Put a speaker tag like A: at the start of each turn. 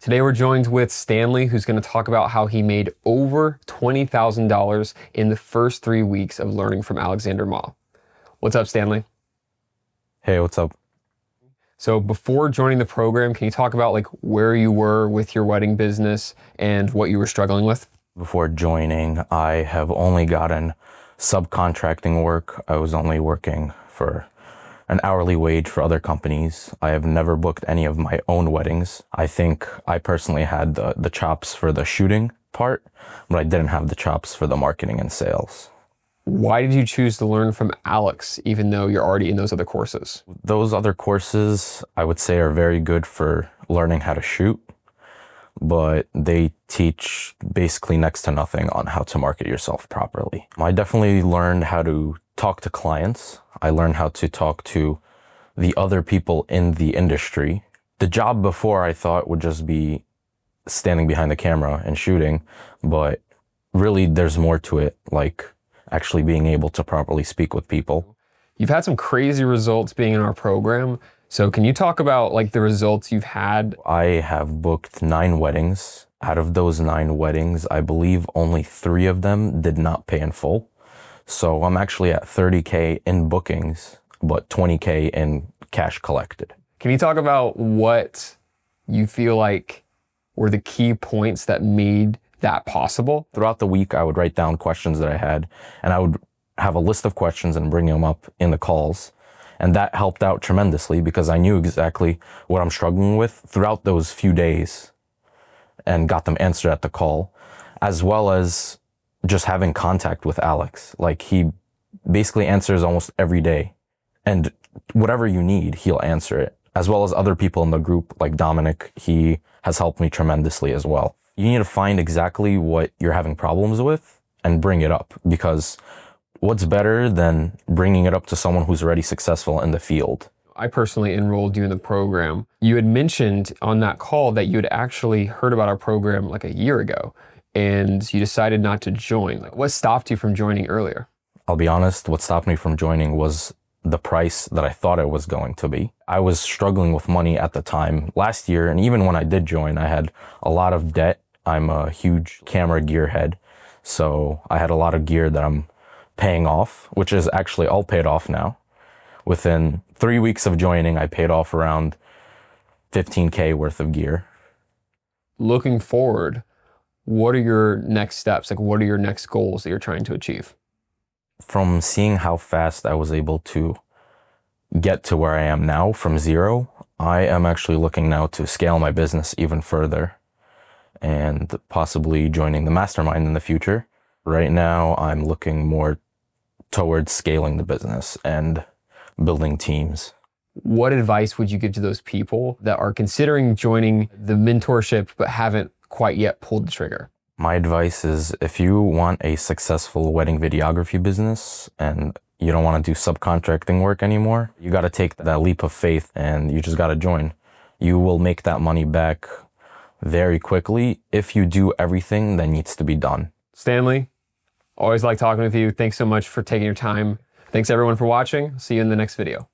A: Today we're joined with Stanley, who's going to talk about how he made over $20,000 in the first 3 weeks of learning from Alexander Ma. What's up, Stanley?
B: Hey, what's up?
A: So before joining the program, can you talk about like where you were with your wedding business and what you were struggling with?
B: Before joining, I have only gotten subcontracting work. I was only working for an hourly wage for other companies. I have never booked any of my own weddings. I think I personally had the chops for the shooting part, but I didn't have the chops for the marketing and sales.
A: Why did you choose to learn from Alex, even though you're already in those other courses?
B: Those other courses, I would say, are very good for learning how to shoot, but they teach basically next to nothing on how to market yourself properly. I definitely learned how to talk to clients. I learned how to talk to the other people in the industry. The job before I thought would just be standing behind the camera and shooting, but really there's more to it, like actually being able to properly speak with people.
A: You've had some crazy results being in our program. So can you talk about like the results you've had?
B: I have booked 9 weddings. Out of those 9 weddings, I believe only 3 of them did not pay in full. So I'm actually at 30K in bookings, but 20K in cash collected.
A: Can you talk about what you feel like were the key points that made that possible?
B: Throughout the week, I would write down questions that I had, and I would have a list of questions and bring them up in the calls. And that helped out tremendously because I knew exactly what I'm struggling with throughout those few days and got them answered at the call, as well as just having contact with Alex. Like, he basically answers almost every day, and whatever you need, he'll answer it, as well as other people in the group like Dominic. He has helped me tremendously as well. You need to find exactly what you're having problems with and bring it up, because what's better than bringing it up to someone who's already successful in the field?
A: I personally enrolled you in the program. You had mentioned on that call that you had actually heard about our program like a year ago, and you decided not to join. Like, what stopped you from joining earlier?
B: I'll be honest, what stopped me from joining was the price that I thought it was going to be. I was struggling with money at the time last year, and even when I did join, I had a lot of debt. I'm a huge camera gearhead, so I had a lot of gear that I'm paying off, which is actually all paid off now. Within 3 weeks of joining, I paid off around 15K worth of gear.
A: Looking forward, what are your next steps? Like, what are your next goals that you're trying to achieve?
B: From seeing how fast I was able to get to where I am now from zero, I am actually looking now to scale my business even further and possibly joining the mastermind in the future. Right now, I'm looking more towards scaling the business and building teams.
A: What advice would you give to those people that are considering joining the mentorship but haven't quite yet pulled the trigger?
B: My advice is, if you want a successful wedding videography business and you don't want to do subcontracting work anymore, you got to take that leap of faith and you just got to join. You will make that money back very quickly if you do everything that needs to be done.
A: Stanley, always like talking with you. Thanks so much for taking your time. Thanks everyone for watching. See you in the next video.